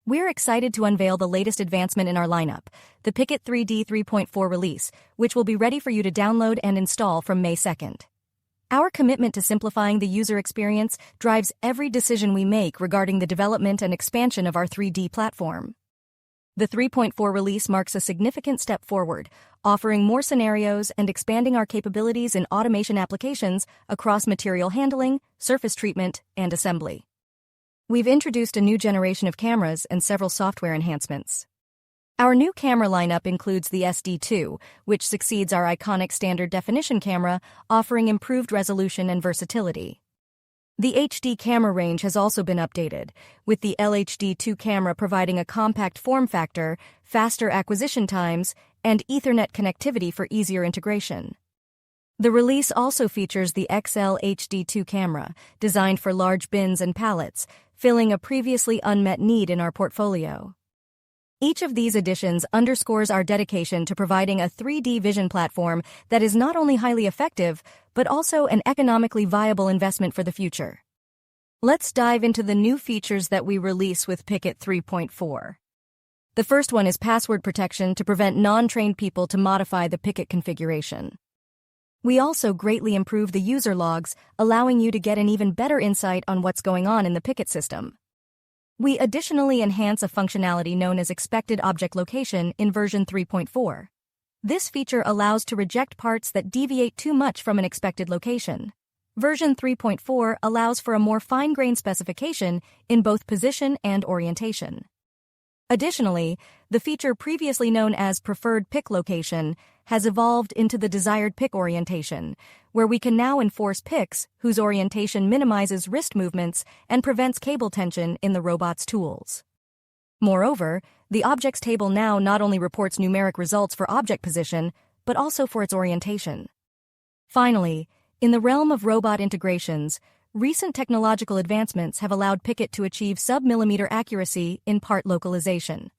We're excited to unveil the latest advancement in our lineup, the Pickit 3D 3.4 release, which will be ready for you to download and install from May 2nd. Our commitment to simplifying the user experience drives every decision we make regarding the development and expansion of our 3D platform. The 3.4 release marks a significant step forward, offering more scenarios and expanding our capabilities in automation applications across material handling, surface treatment, and assembly. We've introduced a new generation of cameras and several software enhancements. Our new camera lineup includes the SD2, which succeeds our iconic standard definition camera, offering improved resolution and versatility. The HD camera range has also been updated, with the LHD2 camera providing a compact form factor, faster acquisition times, and Ethernet connectivity for easier integration. The release also features the XL HD2 camera, designed for large bins and pallets, filling a previously unmet need in our portfolio. Each of these additions underscores our dedication to providing a 3D vision platform that is not only highly effective, but also an economically viable investment for the future. Let's dive into the new features that we release with Pickit 3.4. The first one is password protection to prevent non-trained people to modify the Pickit configuration. We also greatly improve the user logs, allowing you to get an even better insight on what's going on in the Pickit system. We additionally enhance a functionality known as expected object location in version 3.4. This feature allows to reject parts that deviate too much from an expected location. Version 3.4 allows for a more fine-grained specification in both position and orientation. Additionally, the feature previously known as preferred pick location has evolved into the desired pick orientation, where we can now enforce picks whose orientation minimizes wrist movements and prevents cable tension in the robot's tools. Moreover, the objects table now not only reports numeric results for object position, but also for its orientation. Finally, in the realm of robot integrations, recent technological advancements have allowed Pickit to achieve sub-millimeter accuracy in part localization.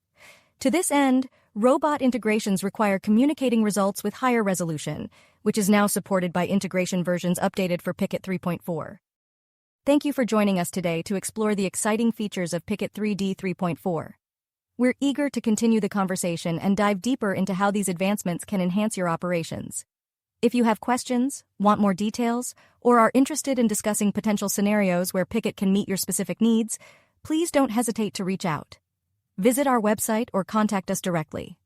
To this end, robot integrations require communicating results with higher resolution, which is now supported by integration versions updated for Pickit 3.4. Thank you for joining us today to explore the exciting features of Pickit 3D 3.4. We're eager to continue the conversation and dive deeper into how these advancements can enhance your operations. If you have questions, want more details, or are interested in discussing potential scenarios where Pickit can meet your specific needs, please don't hesitate to reach out. Visit our website or contact us directly.